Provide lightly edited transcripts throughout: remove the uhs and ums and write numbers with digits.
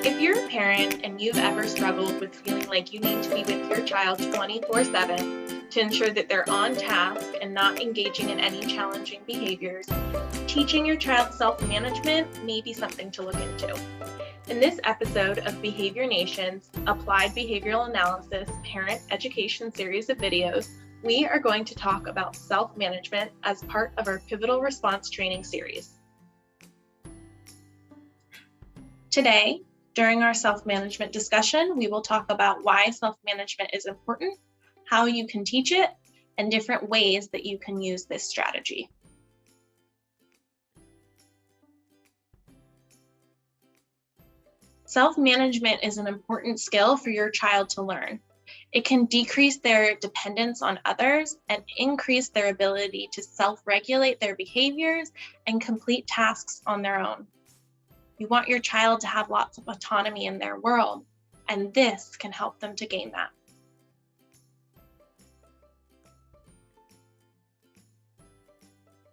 If you're a parent and you've ever struggled with feeling like you need to be with your child 24/7 to ensure that they're on task and not engaging in any challenging behaviors, teaching your child self-management may be something to look into. In this episode of Behavior Nation's Applied Behavioral Analysis Parent Education series of videos, we are going to talk about self-management as part of our Pivotal Response Training series. Today, during our self-management discussion, we will talk about why self-management is important, how you can teach it, and different ways that you can use this strategy. Self-management is an important skill for your child to learn. It can decrease their dependence on others and increase their ability to self-regulate their behaviors and complete tasks on their own. You want your child to have lots of autonomy in their world, and this can help them to gain that.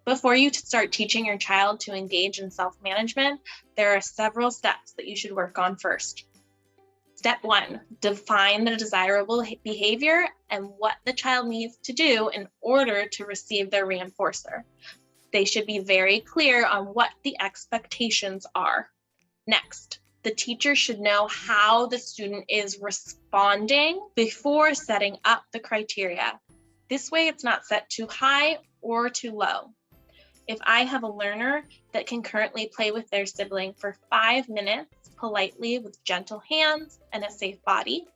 Before you start teaching your child to engage in self-management, there are several steps that you should work on first. Step 1, define the desirable behavior and what the child needs to do in order to receive their reinforcer. They should be very clear on what the expectations are. Next, the teacher should know how the student is responding before setting up the criteria. This way, it's not set too high or too low. If I have a learner that can currently play with their sibling for 5 minutes politely with gentle hands and a safe body,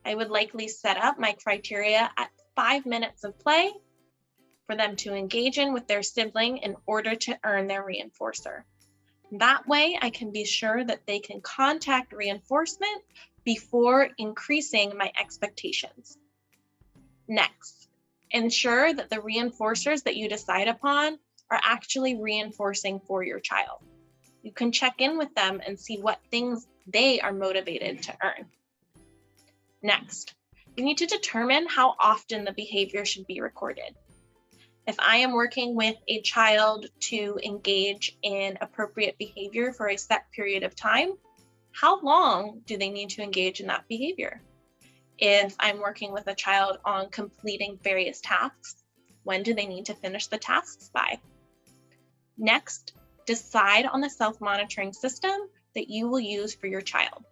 I would likely set up my criteria at 5 minutes of play for them to engage in with their sibling in order to earn their reinforcer. That way, I can be sure that they can contact reinforcement before increasing my expectations. Next, ensure that the reinforcers that you decide upon are actually reinforcing for your child. You can check in with them and see what things they are motivated to earn. Next, you need to determine how often the behavior should be recorded. If I am working with a child to engage in appropriate behavior for a set period of time, how long do they need to engage in that behavior? If I'm working with a child on completing various tasks, when do they need to finish the tasks by? Next, decide on the self-monitoring system that you will use for your child.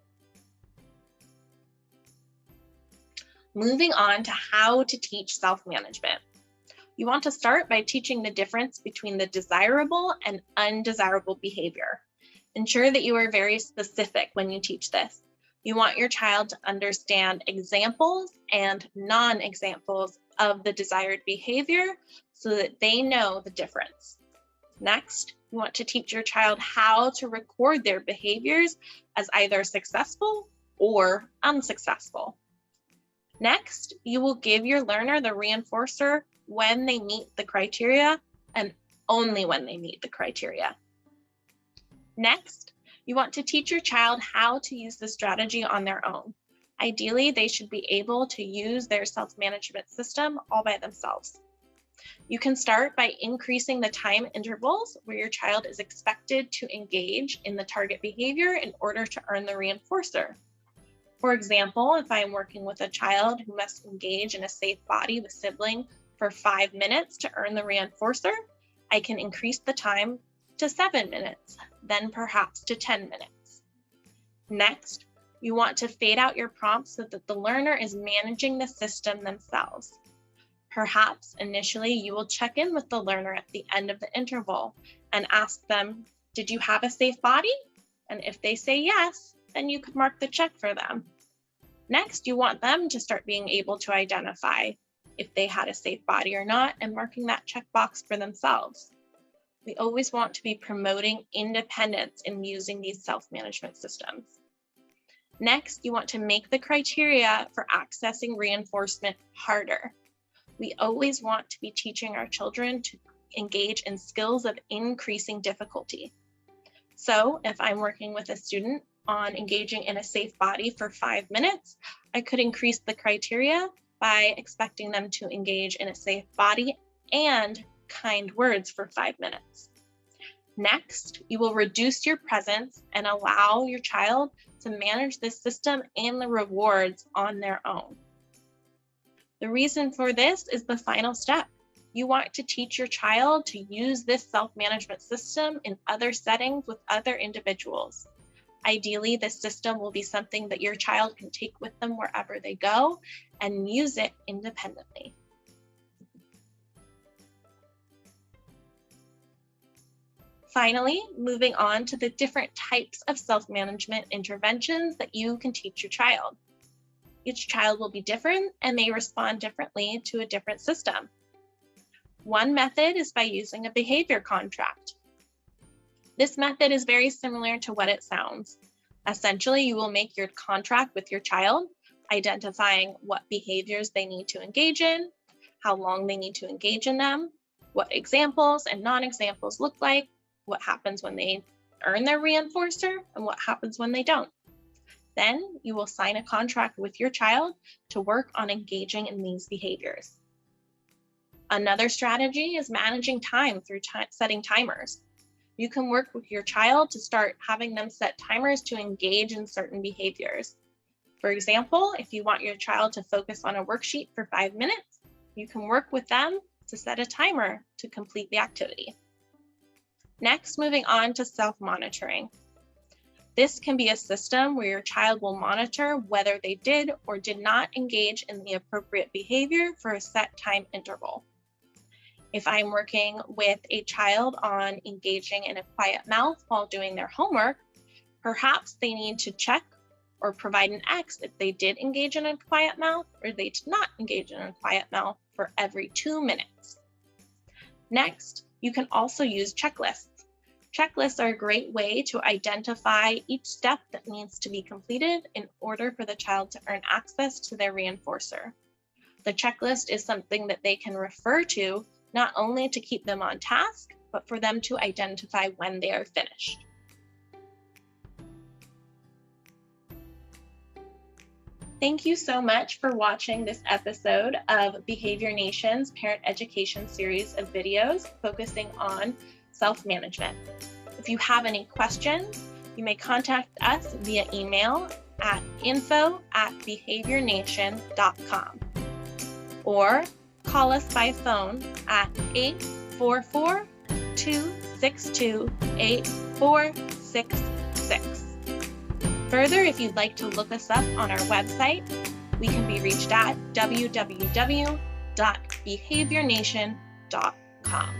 Moving on to how to teach self-management. You want to start by teaching the difference between the desirable and undesirable behavior. Ensure that you are very specific when you teach this. You want your child to understand examples and non-examples of the desired behavior so that they know the difference. Next, you want to teach your child how to record their behaviors as either successful or unsuccessful. Next, you will give your learner the reinforcer when they meet the criteria and only when they meet the criteria. Next, you want to teach your child how to use the strategy on their own. Ideally, they should be able to use their self-management system all by themselves. You can start by increasing the time intervals where your child is expected to engage in the target behavior in order to earn the reinforcer. For example, if I am working with a child who must engage in a safe body with sibling for 5 minutes to earn the reinforcer, I can increase the time to 7 minutes, then perhaps to 10 minutes. Next, you want to fade out your prompts so that the learner is managing the system themselves. Perhaps initially you will check in with the learner at the end of the interval and ask them, "Did you have a safe body?" And if they say yes, then you could mark the check for them. Next, you want them to start being able to identify if they had a safe body or not and marking that checkbox for themselves. We always want to be promoting independence in using these self-management systems. Next, you want to make the criteria for accessing reinforcement harder. We always want to be teaching our children to engage in skills of increasing difficulty. So if I'm working with a student on engaging in a safe body for 5 minutes, I could increase the criteria by expecting them to engage in a safe body and kind words for 5 minutes. Next, you will reduce your presence and allow your child to manage this system and the rewards on their own. The reason for this is the final step. You want to teach your child to use this self-management system in other settings with other individuals. Ideally, this system will be something that your child can take with them wherever they go and use it independently. Finally, moving on to the different types of self-management interventions that you can teach your child. Each child will be different and may respond differently to a different system. One method is by using a behavior contract. This method is very similar to what it sounds. Essentially, you will make your contract with your child, identifying what behaviors they need to engage in, how long they need to engage in them, what examples and non-examples look like, what happens when they earn their reinforcer, and what happens when they don't. Then you will sign a contract with your child to work on engaging in these behaviors. Another strategy is managing time through setting timers. You can work with your child to start having them set timers to engage in certain behaviors. For example, if you want your child to focus on a worksheet for 5 minutes, you can work with them to set a timer to complete the activity. Next, moving on to self-monitoring. This can be a system where your child will monitor whether they did or did not engage in the appropriate behavior for a set time interval. If I'm working with a child on engaging in a quiet mouth while doing their homework, perhaps they need to check or provide an X if they did engage in a quiet mouth or they did not engage in a quiet mouth for every 2 minutes. Next, you can also use checklists. Checklists are a great way to identify each step that needs to be completed in order for the child to earn access to their reinforcer. The checklist is something that they can refer to not only to keep them on task, but for them to identify when they are finished. Thank you so much for watching this episode of Behavior Nation's Parent Education series of videos focusing on self-management. If you have any questions, you may contact us via email at info@behaviornation.com or call us by phone at 844-262-8466. Further, if you'd like to look us up on our website, we can be reached at www.behaviornation.com.